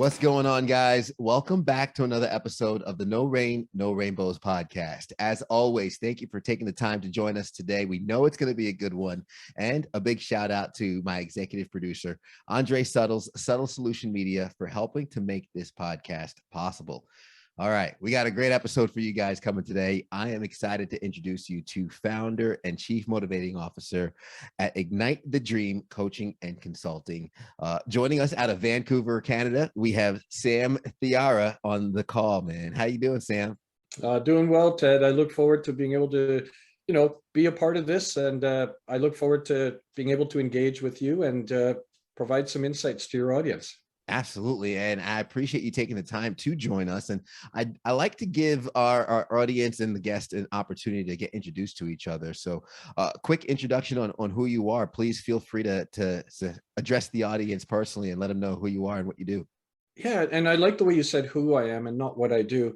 What's going on, guys? Welcome back to another episode of the No Rain, No Rainbows podcast. As always, thank you for taking the time to join us today. We know it's going to be a good one. And a big shout out to my executive producer, Andre Suttles, Subtle Solution Media, for helping to make this podcast possible. All right, we got a great episode for you guys coming today. I am excited to introduce you to founder and chief motivating officer at Ignite the Dream Coaching and Consulting. Joining us out of Vancouver, Canada, we have Sam Thiara on the call, man. How you doing, Sam? Doing well, Ted. I look forward to being able to, be a part of this. And I look forward to being able to engage with you and provide some insights to your audience. Absolutely. And I appreciate you taking the time to join us. And I like to give our audience and the guest an opportunity to get introduced to each other. So quick introduction on who you are. Please feel free to address the audience personally and let them know who you are and what you do. Yeah. And I like the way you said who I am and not what I do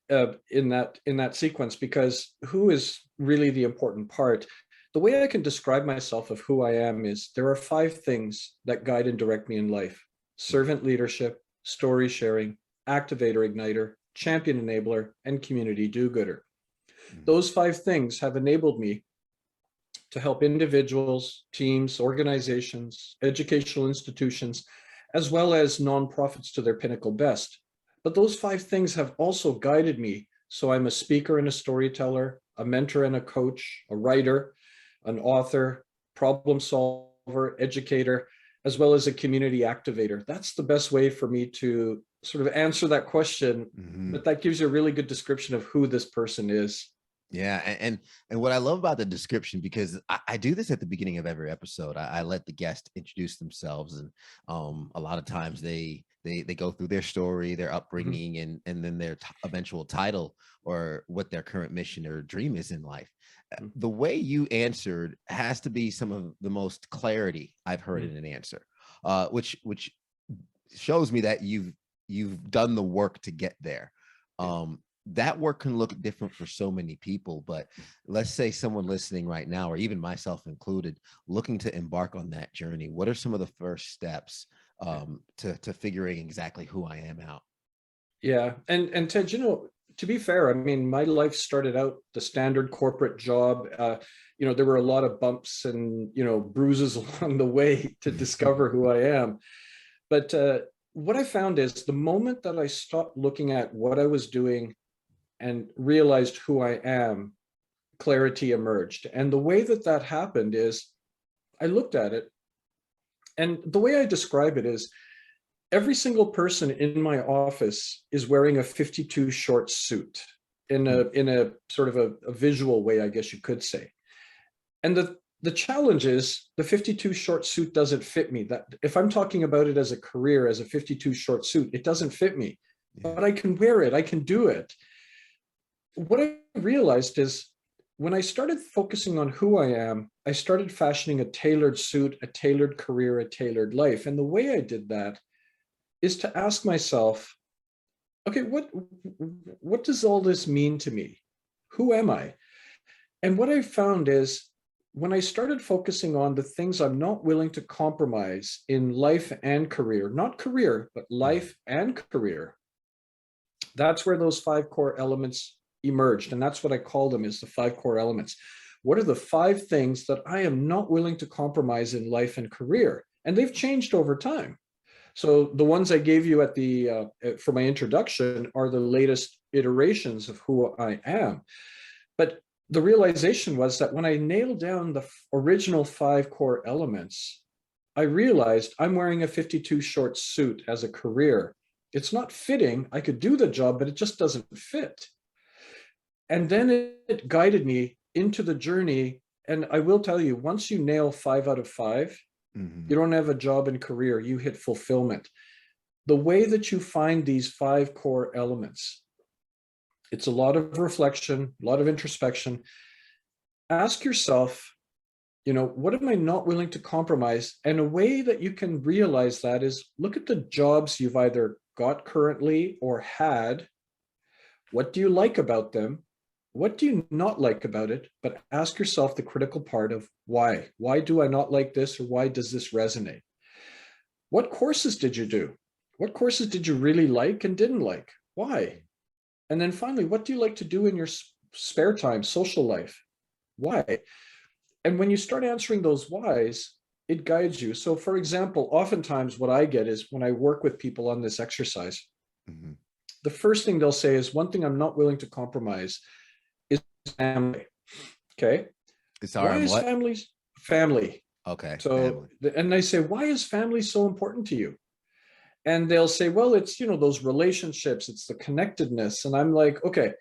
in that sequence, because who is really the important part. The way I can describe myself of who I am is there are 5 things that guide and direct me in life: servant leadership, story sharing, activator igniter, champion enabler, and community do-gooder. Those 5 things have enabled me to help individuals, teams, organizations, educational institutions, as well as nonprofits to their pinnacle best. But those 5 things have also guided me. So I'm a speaker and a storyteller, a mentor and a coach, a writer, an author, problem solver, educator, as well as a community activator. That's the best way for me to sort of answer that question, but that gives you a really good description of who this person is. Yeah. And what I love about the description, because I do this at the beginning of every episode, I let the guest introduce themselves. And a lot of times they go through their story, their upbringing, and then their eventual title or what their current mission or dream is in life. The way you answered has to be some of the most clarity I've heard in an answer, which shows me that you've done the work to get there. That work can look different for so many people, but let's say someone listening right now, or even myself included, looking to embark on that journey. What are some of the first steps to figuring exactly who I am out? Yeah, and Ted, to be fair, I mean, my life started out the standard corporate job. There were a lot of bumps and, bruises along the way to discover who I am. But what I found is the moment that I stopped looking at what I was doing and realized who I am, clarity emerged. And the way that happened is I looked at it, and the way I describe it is every single person in my office is wearing a 52 short suit in a sort of a visual way, I guess you could say. And the challenge is the 52 short suit doesn't fit me. That if I'm talking about it as a career, as a 52 short suit, it doesn't fit me, but I can wear it. I can do it. What I realized is when I started focusing on who I am, I started fashioning a tailored suit, a tailored career, a tailored life. And the way I did that is to ask myself, okay, what does all this mean to me? Who am I? And what I found is when I started focusing on the things I'm not willing to compromise in life and career, not career, but life and career, that's where those 5 core elements emerged. And that's what I call them, is the 5 core elements. What are the 5 things that I am not willing to compromise in life and career? And they've changed over time. So the ones I gave you for my introduction are the latest iterations of who I am. But the realization was that when I nailed down the original 5 core elements, I realized I'm wearing a 52 short suit as a career. It's not fitting. I could do the job, but it just doesn't fit. And then it guided me into the journey. And I will tell you, once you nail 5 out of 5, you don't have a job and career, you hit fulfillment. The way that you find these 5 core elements, it's a lot of reflection, a lot of introspection. Ask yourself, what am I not willing to compromise? And a way that you can realize that is look at the jobs you've either got currently or had. What do you like about them? What do you not like about it? But ask yourself the critical part of why. Why do I not like this, or why does this resonate? What courses did you do? What courses did you really like and didn't like? Why? And then finally, what do you like to do in your spare time, social life? Why? And when you start answering those whys, it guides you. So, for example, oftentimes what I get is when I work with people on this exercise, Mm-hmm. the first thing they'll say is, one thing I'm not willing to compromise is family. Okay. Why Sorry, is what? family? Okay, So, family. and I say, why is family so important to you? And they'll say, well, it's, those relationships, it's the connectedness. And I'm like, okay,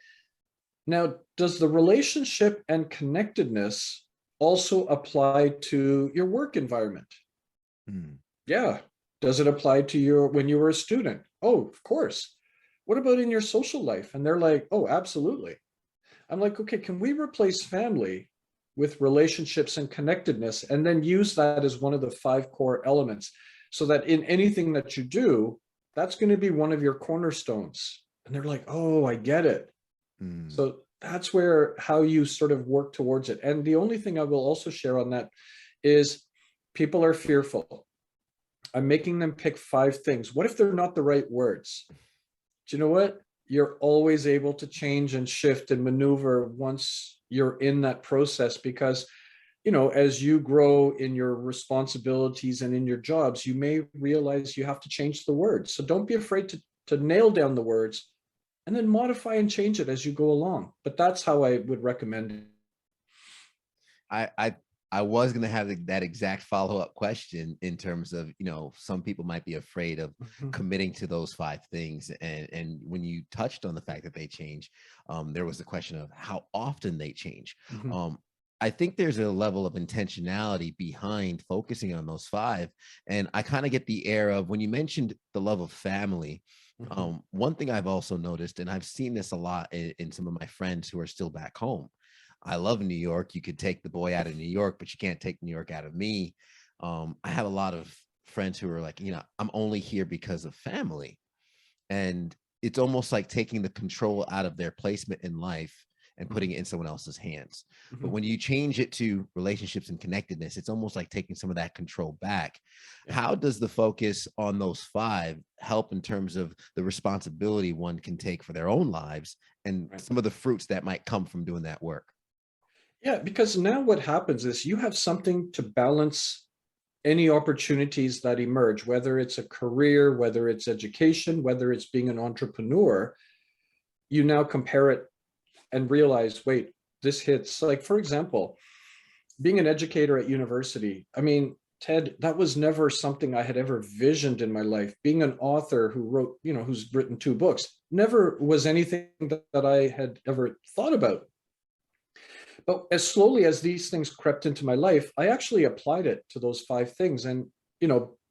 now does the relationship and connectedness also apply to your work environment? Mm. Yeah. Does it apply to your when you were a student? Oh, of course. What about in your social life? And they're like, oh, absolutely. I'm like, okay, can we replace family with relationships and connectedness and then use that as one of the 5 core elements so that in anything that you do, that's going to be one of your cornerstones. And they're like, oh, I get it. Mm. So that's where how you sort of work towards it. And the only thing I will also share on that is people are fearful. I'm making them pick 5 things. What if they're not the right words? Do you know what? You're always able to change and shift and maneuver once you're in that process because, as you grow in your responsibilities and in your jobs, you may realize you have to change the words. So don't be afraid to nail down the words and then modify and change it as you go along. But that's how I would recommend it. I I I was gonna have that exact follow-up question in terms of, some people might be afraid of Mhm. committing to those 5 things. And when you touched on the fact that they change, there was the question of how often they change. Mhm. Um, I think there's a level of intentionality behind focusing on those 5. And I kind of get the air of when you mentioned the love of family. Mhm. One thing I've also noticed, and I've seen this a lot in some of my friends who are still back home. I love New York. You could take the boy out of New York, but you can't take New York out of me. I have a lot of friends who are like, I'm only here because of family. And it's almost like taking the control out of their placement in life and putting Mhm. it in someone else's hands. But Mhm. when you change it to relationships and connectedness, it's almost like taking some of that control back. Yeah. How does the focus on those 5 help in terms of the responsibility one can take for their own lives and Right. some of the fruits that might come from doing that work? Yeah, because now what happens is you have something to balance any opportunities that emerge, whether it's a career, whether it's education, whether it's being an entrepreneur. You now compare it and realize, wait, this hits. Like, for example, being an educator at university. I mean, Ted, that was never something I had ever visioned in my life. Being an author who wrote, who's written 2 books, never was anything that I had ever thought about. But as slowly as these things crept into my life, I actually applied it to those 5 things. And,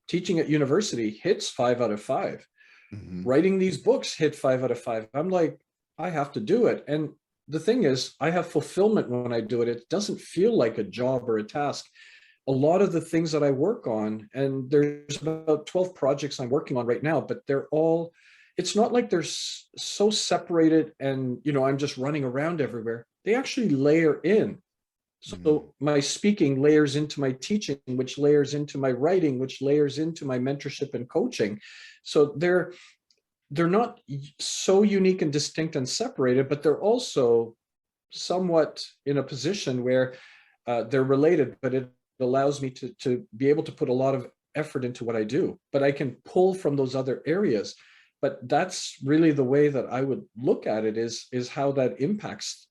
teaching at university hits 5 out of 5. Mhm. Writing these books hit 5 out of 5. I'm like, I have to do it. And the thing is, I have fulfillment when I do it. It doesn't feel like a job or a task. A lot of the things that I work on, and there's about 12 projects I'm working on right now, but it's not like they're so separated and, I'm just running around everywhere. They actually layer in. Mhm. So my speaking layers into my teaching, which layers into my writing, which layers into my mentorship and coaching. So they're not so unique and distinct and separated, but they're also somewhat in a position where they're related, but it allows me to be able to put a lot of effort into what I do. But I can pull from those other areas. But that's really the way that I would look at it is how that impacts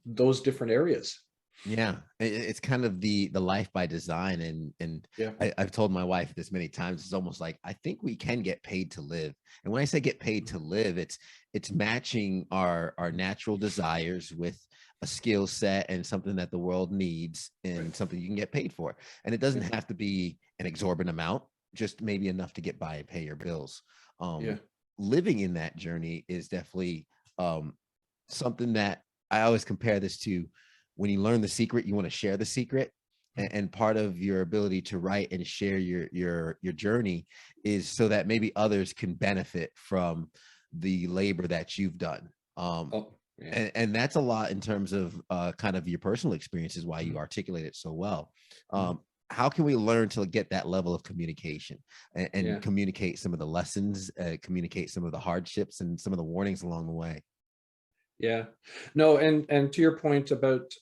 those different areas. Yeah, it's kind of the life by design, and Yeah. I've told my wife this many times. It's almost like I think we can get paid to live, and when I say get paid to live, it's matching our natural desires with a skill set and something that the world needs and Right. something you can get paid for. And it Yeah. doesn't have to be an exorbitant amount, just maybe enough to get by and pay your bills. Yeah. Um, Living in that journey is definitely um, something that I always compare this to when you learn the secret, you want to share the secret. And part of your ability to write and share your journey is so that maybe others can benefit from the labor that you've done. Oh, yeah. And that's a lot in terms of kind of your personal experiences, why you articulate it so well. Mhm. how can we learn to get that level of communication and Yeah. communicate some of the lessons, communicate some of the hardships and some of the warnings along the way? Yeah. No, and to your point about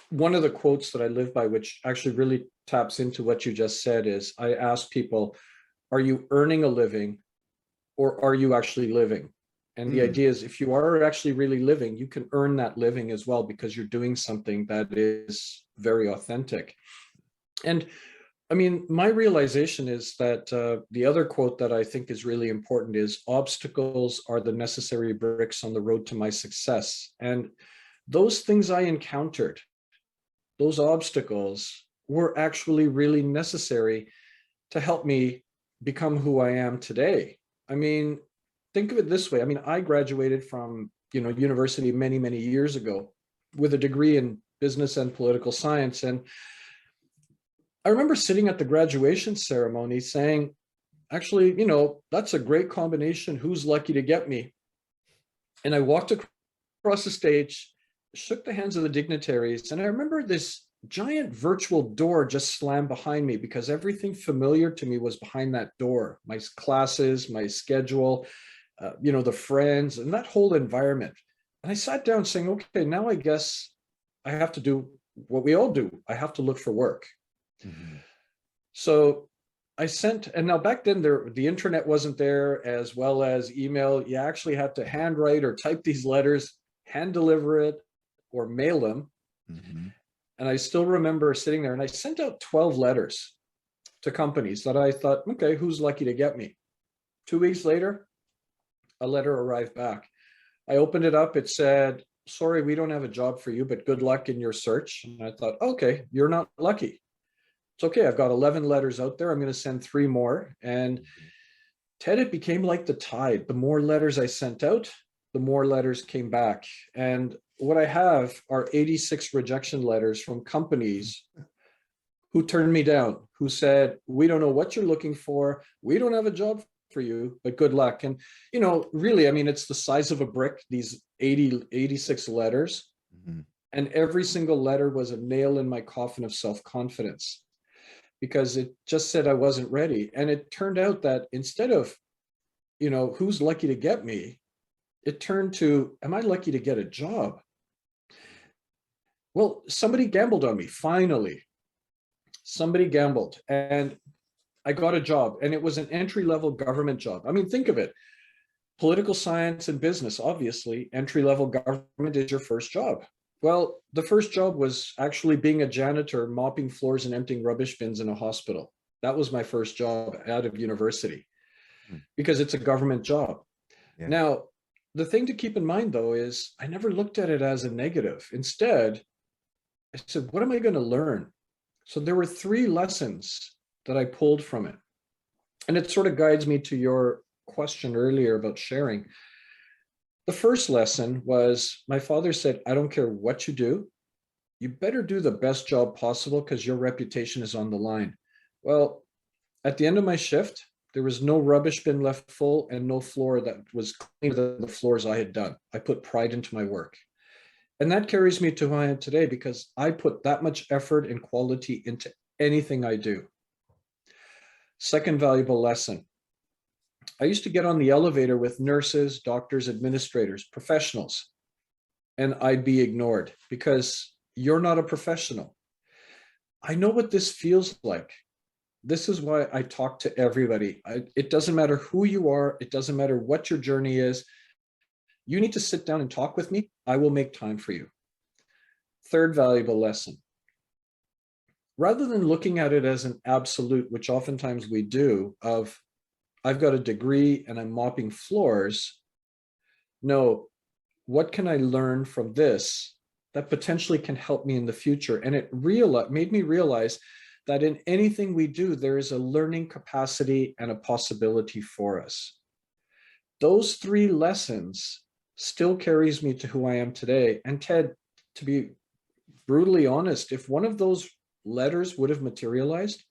one of the quotes that I live by, which actually really taps into what you just said, is I ask people, are you earning a living or are you actually living? And the Mm, idea is if you are actually really living, you can earn that living as well because you're doing something that is very authentic. And I mean, my realization is that the other quote that I think is really important is obstacles are the necessary bricks on the road to my success. And those things I encountered, those obstacles were actually really necessary to help me become who I am today. I mean, think of it this way. I mean, I graduated from, university many, many years ago with a degree in business and political science. And I remember sitting at the graduation ceremony saying, actually, that's a great combination. Who's lucky to get me? And I walked across the stage, shook the hands of the dignitaries, and I remember this giant virtual door just slammed behind me because everything familiar to me was behind that door. My classes, my schedule, the friends, and that whole environment. And I sat down saying, okay, now I guess I have to do what we all do. I have to look for work. mhm. So I sent, and now back then the internet wasn't there as well as email. You actually had to handwrite or type these letters, hand deliver it, or mail them. Mhm. And I still remember sitting there and I sent out 12 letters to companies that I thought, okay, who's lucky to get me? 2 weeks later, a letter arrived back. I opened it up. It said, sorry, we don't have a job for you, but good luck in your search. And I thought, okay, you're not lucky. It's okay. I've got 11 letters out there. I'm going to send 3 more. And Ted, it became like the tide. The more letters I sent out, the more letters came back. And what I have are 86 rejection letters from companies who turned me down, who said, we don't know what you're looking for. We don't have a job for you, but good luck. And, really, I mean, it's the size of a brick, these 86 letters. Mhm. And every single letter was a nail in my coffin of self-confidence because it just said I wasn't ready. And it turned out that instead of, who's lucky to get me, it turned to, am I lucky to get a job? Well, somebody gambled on me, finally. Somebody gambled and I got a job, and it was an entry-level government job. I mean, think of it. Political science and business, obviously, entry-level government is your first job. Well, the first job was actually being a janitor, mopping floors and emptying rubbish bins in a hospital. That was my first job out of university Mm. because it's a government job. Yeah. Now, the thing to keep in mind, though, is I never looked at it as a negative. Instead, I said, what am I going to learn? So there were 3 lessons that I pulled from it. And it sort of guides me to your question earlier about sharing. The first lesson was my father said, I don't care what you do, you better do the best job possible because your reputation is on the line. Well, at the end of my shift, there was no rubbish bin left full and no floor that was cleaner than the floors I had done. I put pride into my work. And that carries me to who I am today because I put that much effort and quality into anything I do. Second valuable lesson. I used to get on the elevator with nurses, doctors, administrators, professionals, and I'd be ignored because you're not a professional. I know what this feels like. This is why I talk to everybody. It doesn't matter who you are. It doesn't matter what your journey is. You need to sit down and talk with me. I will make time for you. Third valuable lesson. Rather than looking at it as an absolute, which oftentimes we do, of I've got a degree and I'm mopping floors. No, what can I learn from this that potentially can help me in the future? And it made me realize that in anything we do, there is a learning capacity and a possibility for us. Those 3 lessons still carries me to who I am today. And Ted, to be brutally honest, if one of those letters would have materialized,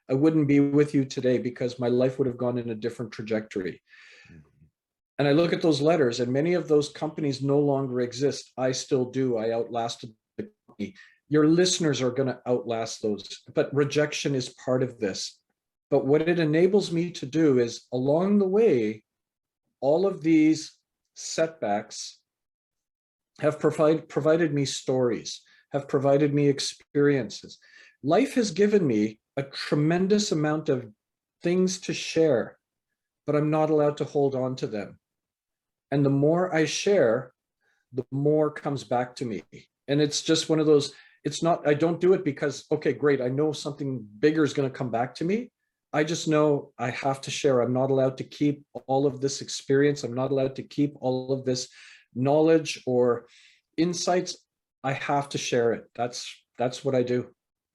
I wouldn't be with you today because my life would have gone in a different trajectory. Mhm. And I look at those letters and many of those companies no longer exist. I still do. I outlasted the Your listeners are going to outlast those, but rejection is part of this. But what it enables me to do is, along the way, all of these setbacks have provided me stories, have provided me experiences. Life has given me a tremendous amount of things to share, but I'm not allowed to hold on to them. And the more I share, the more comes back to me. And it's just one of those, it's not, I don't do it because, okay, great, I know something bigger is going to come back to me. I just know I have to share. I'm not allowed to keep all of this experience. I'm not allowed to keep all of this knowledge or insights. I have to share it. That's what I do.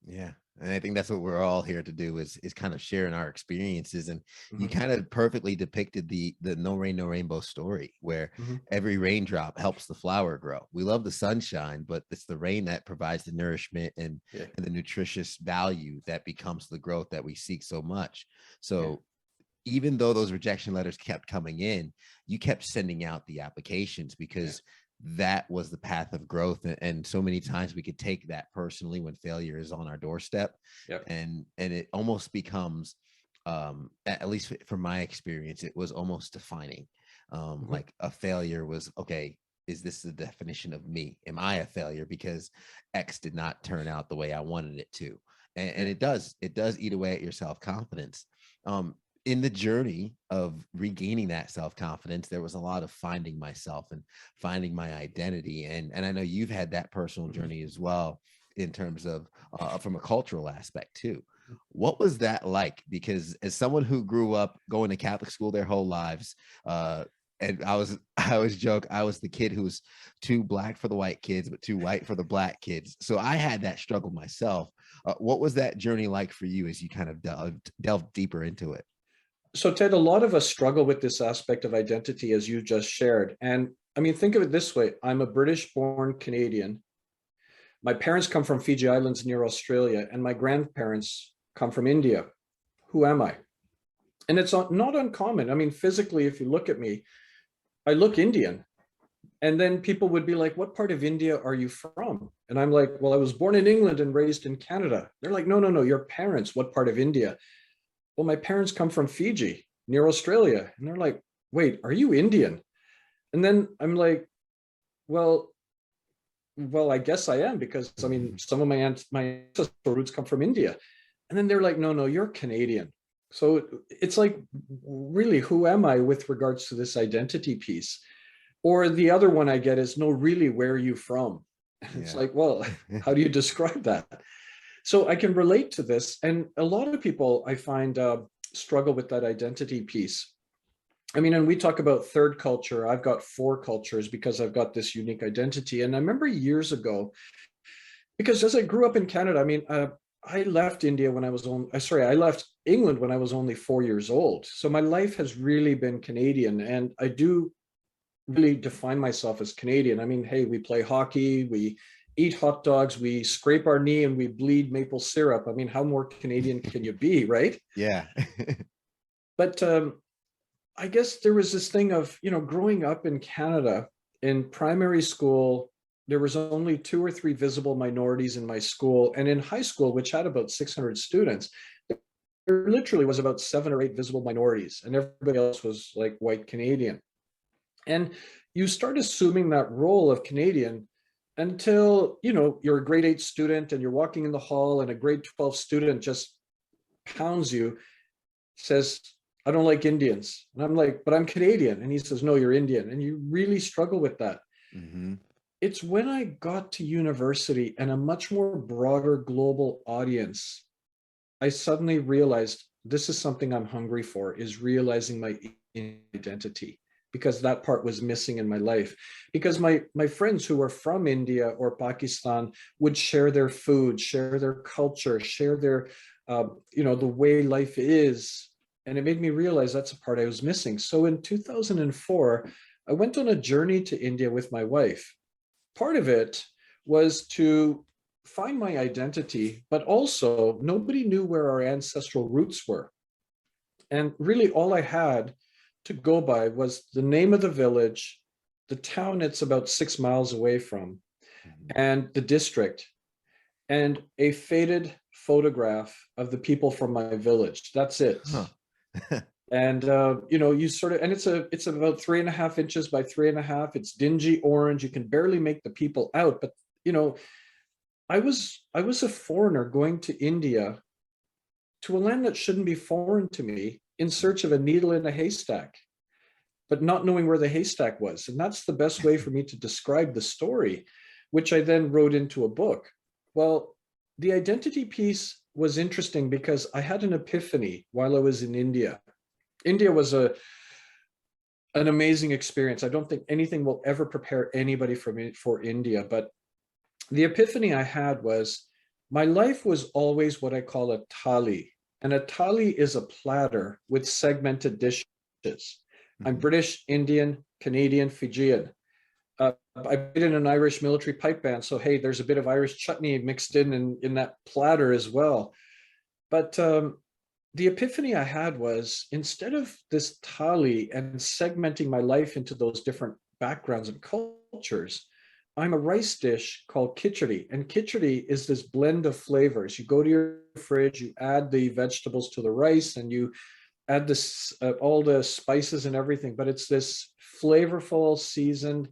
Yeah. And I think that's what we're all here to do is kind of sharing our experiences. And you kind of perfectly depicted the no rain, no rainbow story, where every raindrop helps the flower grow. We love the sunshine, but it's the rain that provides the nourishment and the nutritious value that becomes the growth that we seek so much. So even though those rejection letters kept coming in, you kept sending out the applications because that was the path of growth. And so many times we could take that personally when failure is on our doorstep. And it almost becomes, at least from my experience, it was almost defining. Like a failure was, okay, is this the definition of me? Am I a failure because X did not turn out the way I wanted it to? And it does eat away at your self-confidence. In the journey of regaining that self-confidence, there was a lot of finding myself and finding my identity. And I know you've had that personal journey as well in terms of from a cultural aspect too. What was that like? Because as someone who grew up going to Catholic school their whole lives, and I always joke, I was the kid who was too black for the white kids, but too white for the black kids. So I had that struggle myself. What was that journey like for you as you kind of delved deeper into it? So Ted, a lot of us struggle with this aspect of identity, as you just shared. And I mean, think of it this way. I'm a British-born Canadian. My parents come from Fiji Islands near Australia, and my grandparents come from India. Who am I? And it's not uncommon. I mean, physically, if you look at me, I look Indian. And then people would be like, what part of India are you from? And I'm like, well, I was born in England and raised in Canada. They're like, no, your parents, what part of India? Well, my parents come from Fiji near Australia. And they're like, wait, are you Indian? And then I'm like, well, I guess I am, because I mean, some of my ancestral roots come from India. And then they're like, no, you're Canadian. So it's like, really, who am I with regards to this identity piece? Or the other one I get is, no, really, where are you from? It's like, well, how do you describe that? So I can relate to this. And a lot of people I find struggle with that identity piece. I mean, and we talk about third culture. I've got 4 cultures because I've got this unique identity. And I remember years ago, because as I grew up in Canada, I mean, I left India when I was I left England when I was only 4 years old. So my life has really been Canadian, and I do really define myself as Canadian. I mean, hey, we play hockey, we eat hot dogs, we scrape our knee, and we bleed maple syrup. I mean, how more Canadian can you be, right? Yeah. But I guess there was this thing of, growing up in Canada, in primary school, there was only 2 or 3 visible minorities in my school. And in high school, which had about 600 students, there literally was about 7 or 8 visible minorities, and everybody else was like white Canadian. And you start assuming that role of Canadian until, you're a grade 8 student and you're walking in the hall and a grade 12 student just pounds you, says, I don't like Indians. And I'm like, but I'm Canadian. And he says, no, you're Indian. And you really struggle with that. It's when I got to university and a much more broader global audience, I suddenly realized this is something I'm hungry for, is realizing my identity, because that part was missing in my life. Because my friends who were from India or Pakistan would share their food, share their culture, share their, the way life is. And it made me realize that's a part I was missing. So in 2004, I went on a journey to India with my wife. Part of it was to find my identity, but also nobody knew where our ancestral roots were. And really all I had to go by was the name of the village, the town it's about 6 miles away from, and the district. and a faded photograph of the people from my village. That's it. Huh. And you sort of, and it's about 3.5 inches by 3.5. It's dingy orange. You can barely make the people out. But you know, I was a foreigner going to India, to a land that shouldn't be foreign to me, in search of a needle in a haystack, but not knowing where the haystack was. And that's the best way for me to describe the story, which I then wrote into a book. Well, the identity piece was interesting because I had an epiphany while I was in India. India was an amazing experience. I don't think anything will ever prepare anybody for India, but the epiphany I had was, my life was always what I call a thali. And a thali is a platter with segmented dishes. I'm Mhm. British, Indian, Canadian, Fijian. I played in an Irish military pipe band, so hey, there's a bit of Irish chutney mixed in that platter as well. But the epiphany I had was, instead of this thali and segmenting my life into those different backgrounds and cultures, I'm a rice dish called khichdi. And khichdi is this blend of flavors. You go to your fridge, you add the vegetables to the rice, and you add this all the spices and everything. But it's this flavorful, seasoned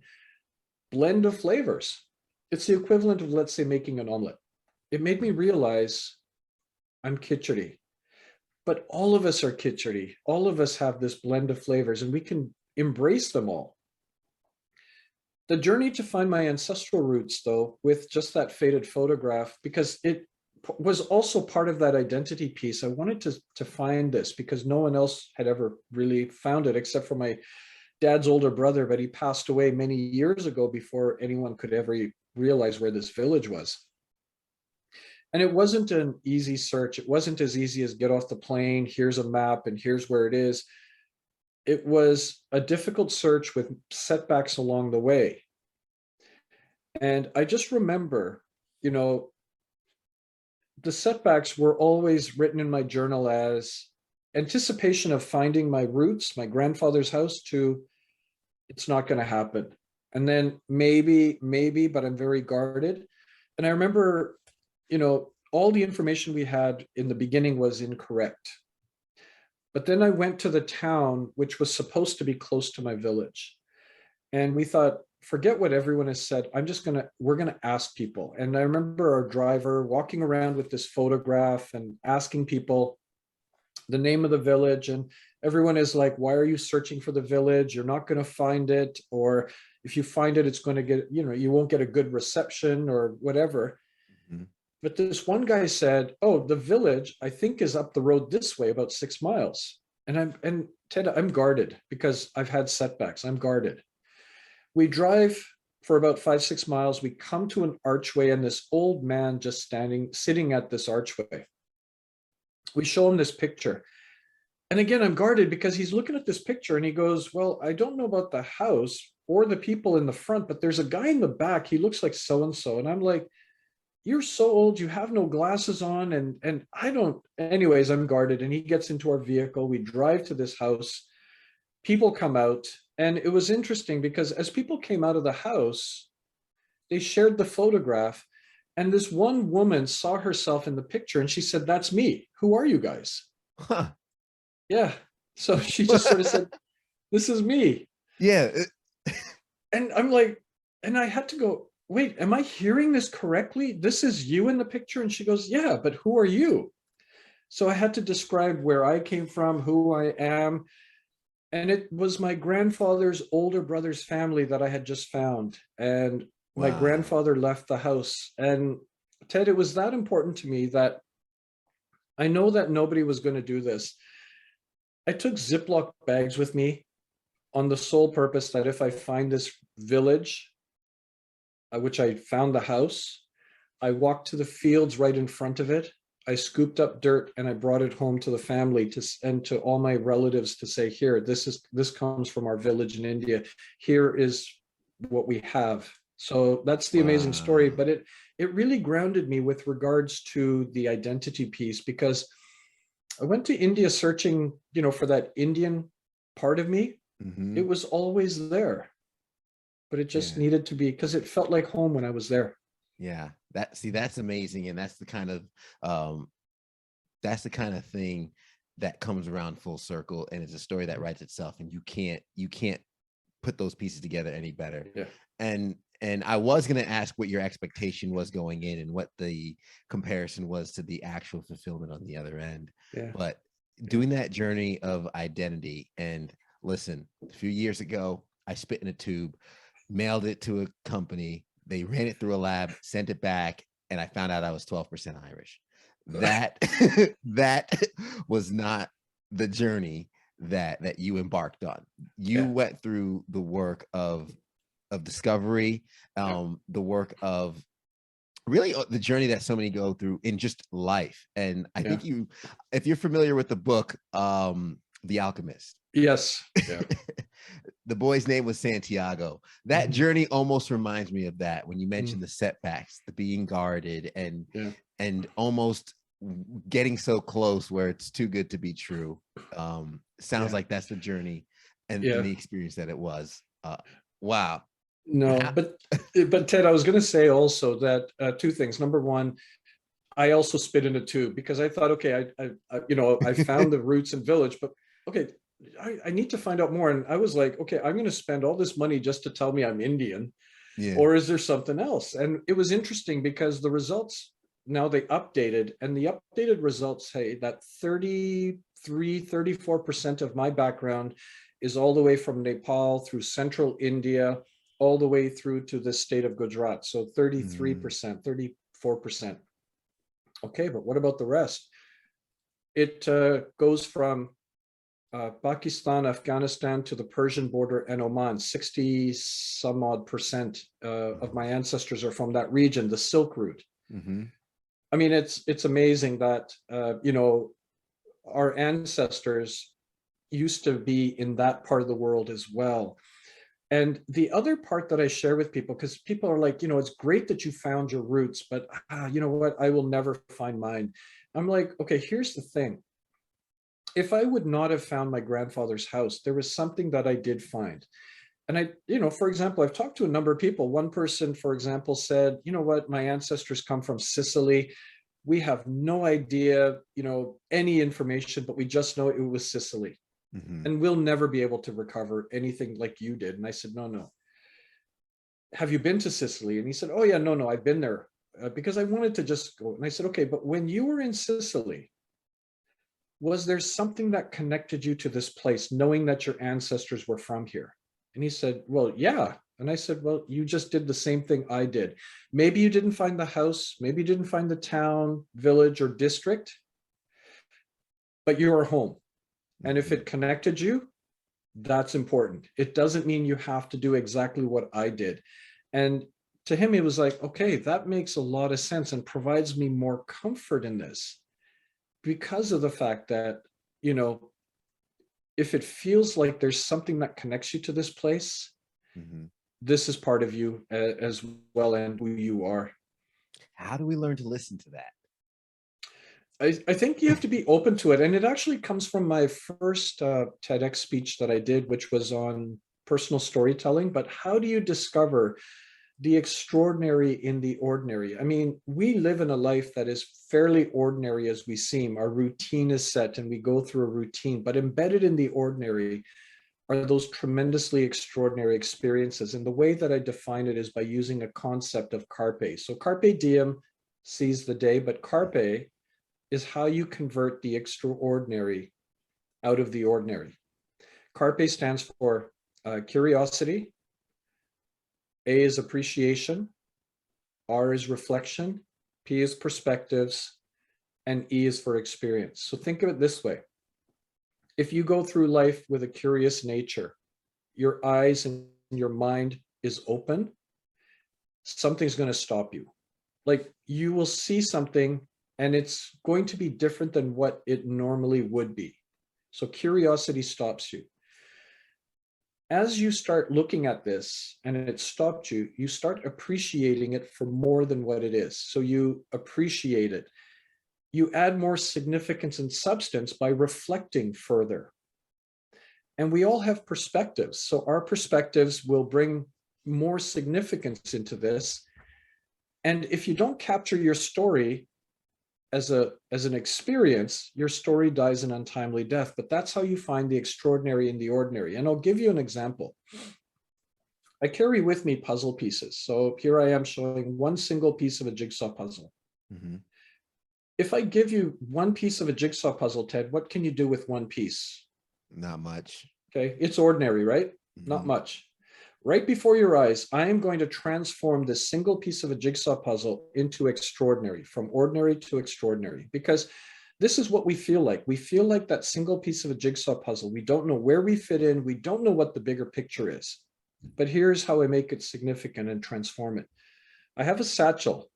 blend of flavors. It's the equivalent of, let's say, making an omelet. It made me realize I'm khichdi. But all of us are khichdi. All of us have this blend of flavors, and we can embrace them all. The journey to find my ancestral roots, though, with just that faded photograph, because it was also part of that identity piece. I wanted to find this because no one else had ever really found it except for my dad's older brother, but he passed away many years ago before anyone could ever realize where this village was. And it wasn't an easy search. It wasn't as easy as get off the plane, here's a map, and here's where it is. It was a difficult search with setbacks along the way. And I just remember, the setbacks were always written in my journal as anticipation of finding my roots, my grandfather's house, to it's not going to happen. And then maybe, but I'm very guarded. And I remember, all the information we had in the beginning was incorrect. But then I went to the town, which was supposed to be close to my village. And we thought, forget what everyone has said. We're going to ask people. And I remember our driver walking around with this photograph and asking people the name of the village. And everyone is like, why are you searching for the village? You're not going to find it. Or if you find it, it's going to get, you won't get a good reception or whatever. Mhm. But this one guy said, oh, the village, I think, is up the road this way, about 6 miles. And Ted, I'm guarded because I've had setbacks. I'm guarded. We drive for about 5-6 miles. We come to an archway, and this old man just sitting at this archway. We show him this picture. And again, I'm guarded because he's looking at this picture and he goes, well, I don't know about the house or the people in the front, but there's a guy in the back. He looks like so-and-so. And I'm like, you're so old, you have no glasses on. And I don't, anyways, I'm guarded. And he gets into our vehicle. We drive to this house. People come out. And it was interesting because as people came out of the house, they shared the photograph. And this one woman saw herself in the picture and she said, that's me. Who are you guys? Huh. Yeah. So she just sort of said, this is me. Yeah. And I'm like, and I had to go, wait, am I hearing this correctly? This is you in the picture? And she goes, yeah, but who are you? So I had to describe where I came from, who I am. And it was my grandfather's older brother's family that I had just found. And my Wow. grandfather left the house. And Ted, it was that important to me that I know that nobody was going to do this. I took Ziploc bags with me on the sole purpose that if I find this village, which I found the house, I walked to the fields right in front of it. I scooped up dirt and I brought it home to the family and to all my relatives to say, here, this comes from our village in India. Here is what we have. So that's the amazing story. Wow. But it really grounded me with regards to the identity piece, because I went to India searching, for that Indian part of me. Hmm. It was always there, but it just Yeah. needed to be, because it felt like home when I was there. Yeah, that's amazing, and um that's the kind of thing that comes around full circle, and it's a story that writes itself, and you can't put those pieces together any better. Yeah. And I was going to ask what your expectation was going in and what the comparison was to the actual fulfillment on the other end. Yeah. But Yeah. doing that journey of identity, and listen, a few years ago, I spit in a tube, mailed it to a company, they ran it through a lab, sent it back, and I found out I was 12% Irish. That that was not the journey that you embarked on. You Yeah. went through the work of discovery, Yeah. the work of really the journey that so many go through in just life. And I Yeah. think if you're familiar with the book, The Alchemist, Yes. Yeah. the boy's name was Santiago. That Mhm. journey almost reminds me of that when you Mm. mentioned the setbacks, the being guarded, Yeah. and almost getting so close where it's too good to be true. Sounds Yeah. like that's the journey and Yeah. the experience that it was. Wow. And No, how, but Ted, I was going to say also that two things. Number one, I also spit in a tube because I thought, okay, I found the roots and village, but okay, I need to find out more. And I was like, okay, I'm going to spend all this money just to tell me I'm Indian, yeah. or is there something else? And it was interesting because the results now they updated, and the updated results say that 34% of my background is all the way from Nepal through central India, all the way through to the state of Gujarat. So Mm, 33%, 34%. Okay, but what about the rest? It goes from Pakistan, Afghanistan to the Persian border and Oman. 60 some odd percent of my ancestors are from that region, the Silk Route. mm-hmm. I mean, it's amazing that our ancestors used to be in that part of the world as well. And the other part that I share with people, because people are like, it's great that you found your roots, but you know what? I will never find mine. I'm like, okay, here's the thing. If I would not have found my grandfather's house, there was something that I did find. And for example, I've talked to a number of people. One person, for example, said, you know what, my ancestors come from Sicily. We have no idea, any information, but we just know it was Sicily. Mm-hmm. And we'll never be able to recover anything like you did. And I said, no, no. Have you been to Sicily? And he said, oh yeah, no, I've been there because I wanted to just go. And I said, okay, but when you were in Sicily, was there something that connected you to this place, knowing that your ancestors were from here? And he said, well, yeah. And I said, well, you just did the same thing I did. Maybe you didn't find the house, maybe you didn't find the town, village, or district, but you are home. And if Mm-hmm. it connected you, that's important. It doesn't mean you have to do exactly what I did. And to him, he was like, okay, that makes a lot of sense and provides me more comfort in this because of the fact that, you know, if it feels like there's something that connects you to this place, Mm-hmm. this is part of you as well and who you are. How do we learn to listen to that? I think you have to be open to it. And it actually comes from my first TEDx speech that I did, which was on personal storytelling. But how do you discover the extraordinary in the ordinary? I mean, we live in a life that is fairly ordinary as we seem. Our routine is set and we go through a routine, but embedded in the ordinary are those tremendously extraordinary experiences. And the way that I define it is by using a concept of CARPE. So carpe diem, seize the day, but CARPE is how you convert the extraordinary out of the ordinary. CARPE stands for curiosity, A is appreciation, R is reflection, P is perspectives, and E is for experience. So think of it this way. If you go through life with a curious nature, your eyes and your mind is open, something's going to stop you. Like you will see something and it's going to be different than what it normally would be. So curiosity stops you. As you start looking at this and it stopped you, you start appreciating it for more than what it is. So you appreciate it. You add more significance and substance by reflecting further. And we all have perspectives. So our perspectives will bring more significance into this. And if you don't capture your story as an experience, your story dies an untimely death. But that's how you find the extraordinary in the ordinary. And I'll give you an example. I carry with me puzzle pieces. So here I am showing one single piece of a jigsaw puzzle. Mm-hmm. If I give you one piece of a jigsaw puzzle, Ted, what can you do with one piece? Not much. Okay, it's ordinary, right? Not Mm-hmm. much. Right before your eyes, I am going to transform this single piece of a jigsaw puzzle into extraordinary, from ordinary to extraordinary, because this is what we feel like. We feel like that single piece of a jigsaw puzzle. We don't know where we fit in. We don't know what the bigger picture is. But here's how I make it significant and transform it. I have a satchel,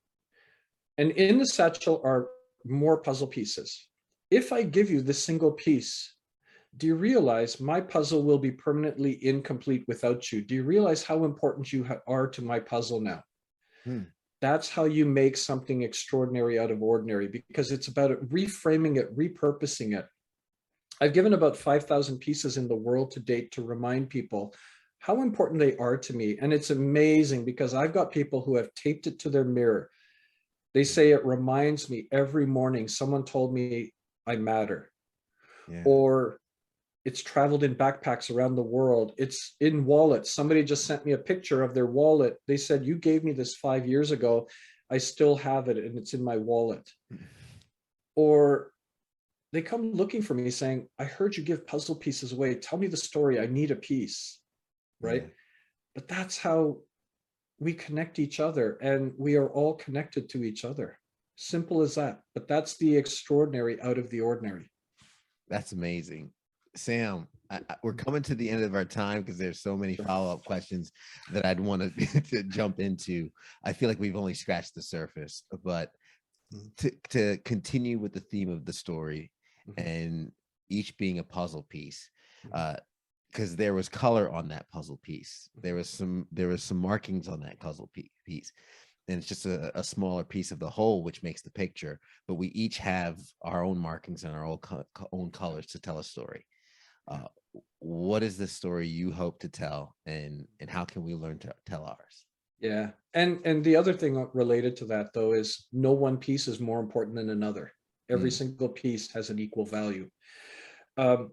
and in the satchel are more puzzle pieces. If I give you this single piece, do you realize my puzzle will be permanently incomplete without you? Do you realize how important you are to my puzzle now? Hmm. That's how you make something extraordinary out of ordinary, because it's about it, reframing it, repurposing it. I've given about 5,000 pieces in the world to date to remind people how important they are to me. And it's amazing because I've got people who have taped it to their mirror. They say it reminds me every morning someone told me I matter. Yeah. Or it's traveled in backpacks around the world. It's in wallets. Somebody just sent me a picture of their wallet. They said, you gave me this 5 years ago. I still have it and it's in my wallet. Or they come looking for me saying, I heard you give puzzle pieces away. Tell me the story. I need a piece, right? Yeah. But that's how we connect each other, and we are all connected to each other. Simple as that. But that's the extraordinary out of the ordinary. That's amazing. Sam, we're coming to the end of our time because there's so many Sure. follow-up questions that I'd want to jump into. I feel like we've only scratched the surface, but to continue with the theme of the story Mhm. and each being a puzzle piece, Mhm. because there was color on that puzzle piece. Mhm. There was some markings on that puzzle piece, and it's just a smaller piece of the whole, which makes the picture. But we each have our own markings and our own colors to tell a story. Uh, what is the story you hope to tell, and how can we learn to tell ours? Yeah. And the other thing related to that though is no one piece is more important than another. Every Mm, single piece has an equal value. Um,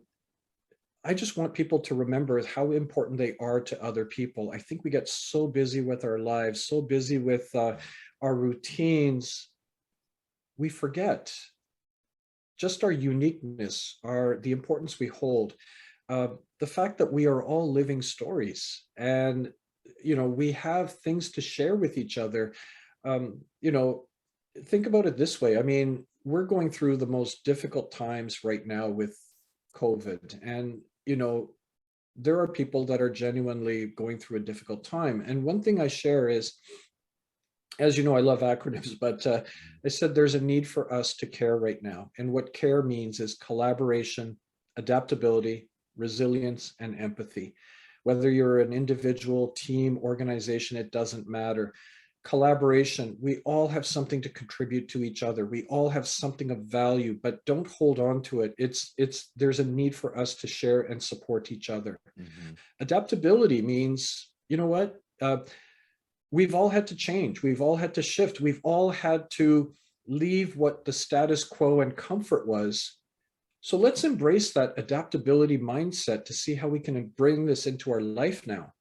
I just want people to remember how important they are to other people. I think we get so busy with our lives, so busy with our routines, we forget just our uniqueness, the importance we hold, uh, the fact that we are all living stories, and we have things to share with each other. You know, think about it this way. I mean, we're going through the most difficult times right now with COVID, and there are people that are genuinely going through a difficult time. And one thing I share is, as you know, I love acronyms, but I said there's a need for us to care right now. And what care means is collaboration, adaptability, resilience, and empathy. Whether you're an individual, team, organization, it doesn't matter. Collaboration, we all have something to contribute to each other. We all have something of value, but don't hold on to it. There's a need for us to share and support each other. mhm. Adaptability means, you know what? We've all had to change. We've all had to shift. We've all had to leave what the status quo and comfort was. So let's embrace that adaptability mindset to see how we can bring this into our life now.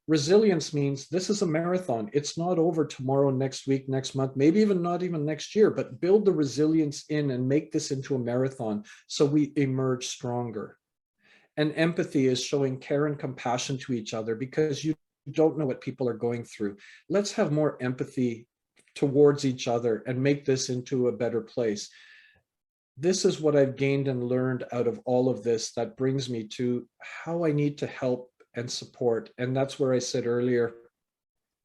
Resilience means this is a marathon. It's not over tomorrow, next week, next month, maybe even not even next year, but build the resilience in and make this into a marathon so we emerge stronger. And empathy is showing care and compassion to each other because you don't know what people are going through. Let's have more empathy towards each other and make this into a better place. This is what I've gained and learned out of all of this that brings me to how I need to help and support. And that's where I said earlier,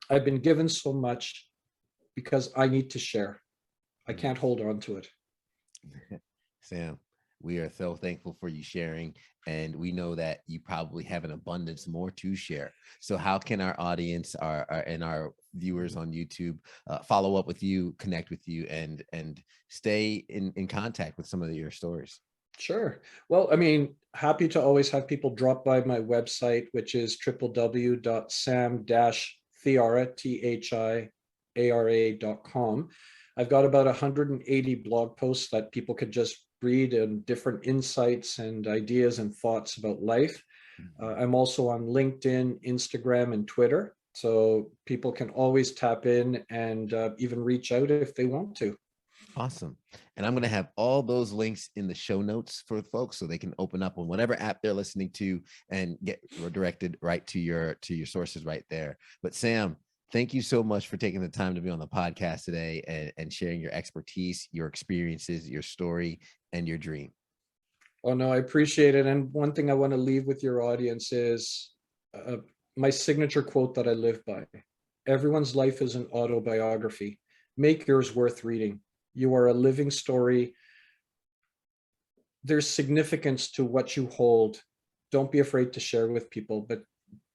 I've been given so much because I need to share. I can't hold on to it. Sam, we are so thankful for you sharing, and we know that you probably have an abundance more to share. So, how can our audience, and our viewers on YouTube, follow up with you, connect with you, and stay in contact with some of your stories? Sure. Well, I mean, happy to always have people drop by my website, which is www.sam-thiara, ARA.com. I've got about 180 blog posts that people could just read, and different insights and ideas and thoughts about life. I'm also on LinkedIn, Instagram, and Twitter. So people can always tap in and even reach out if they want to. Awesome. And I'm going to have all those links in the show notes for folks so they can open up on whatever app they're listening to and get redirected right to your sources right there. But Sam, thank you so much for taking the time to be on the podcast today and sharing your expertise, your experiences, your story, and your dream. Oh, no, I appreciate it. And one thing I want to leave with your audience is uh, my signature quote that I live by. Everyone's life is an autobiography. Make yours worth reading. You are a living story. There's significance to what you hold. Don't be afraid to share with people, but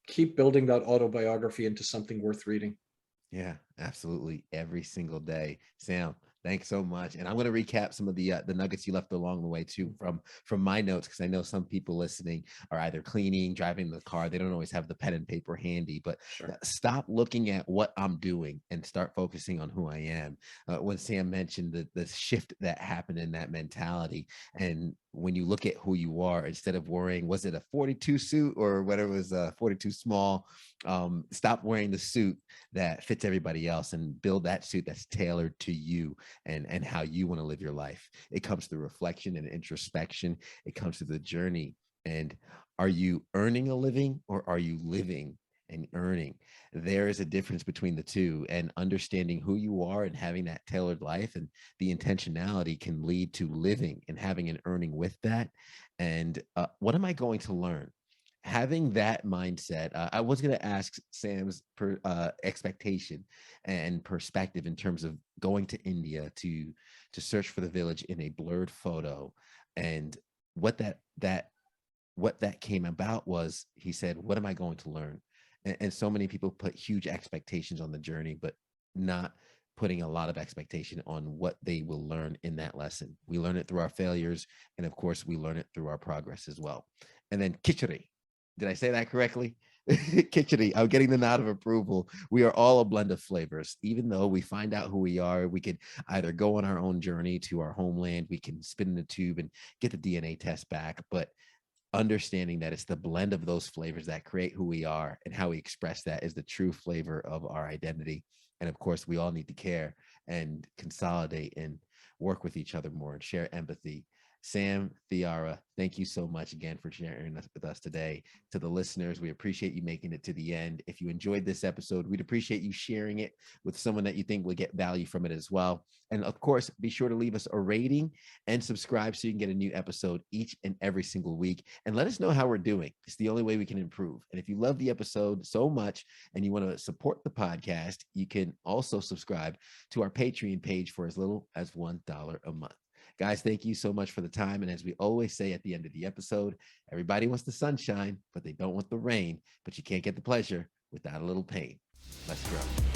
keep building that autobiography into something worth reading. Yeah, absolutely. Every single day. Sam, thanks so much. And I'm going to recap some of the nuggets you left along the way too from my notes, because I know some people listening are either cleaning, driving the car. They don't always have the pen and paper handy, but Sure. stop looking at what I'm doing and start focusing on who I am. When Sam mentioned the shift that happened in that mentality, and when you look at who you are, instead of worrying, was it a 42 suit or whatever, it was a 42 small, stop wearing the suit that fits everybody else and build that suit that's tailored to you and how you want to live your life. It comes through reflection and introspection. It comes through the journey. And are you earning a living, or are you living and earning? There is a difference between the two, and understanding who you are and having that tailored life and the intentionality can lead to living and having an earning with that. And what am I going to learn? Having that mindset, I was going to ask Sam's expectation and perspective in terms of going to India to search for the village in a blurred photo, and what that came about was, he said, "What am I going to learn?" And so many people put huge expectations on the journey, but not putting a lot of expectation on what they will learn in that lesson. We learn it through our failures, and of course, we learn it through our progress as well. And then khichdi. Did I say that correctly? Khichdi. I'm getting the nod of approval. We are all a blend of flavors. Even though we find out who we are, we could either go on our own journey to our homeland, we can spin in the tube and get the DNA test back, but understanding that it's the blend of those flavors that create who we are, and how we express that is the true flavor of our identity. And of course, we all need to care and consolidate and work with each other more and share empathy. Sam, Thiara, thank you so much again for sharing with us today. To the listeners, we appreciate you making it to the end. If you enjoyed this episode, we'd appreciate you sharing it with someone that you think will get value from it as well. And of course, be sure to leave us a rating and subscribe so you can get a new episode each and every single week. And let us know how we're doing. It's the only way we can improve. And if you love the episode so much and you want to support the podcast, you can also subscribe to our Patreon page for as little as $1 a month. Guys, thank you so much for the time. And as we always say at the end of the episode, everybody wants the sunshine, but they don't want the rain. But you can't get the pleasure without a little pain. Let's grow.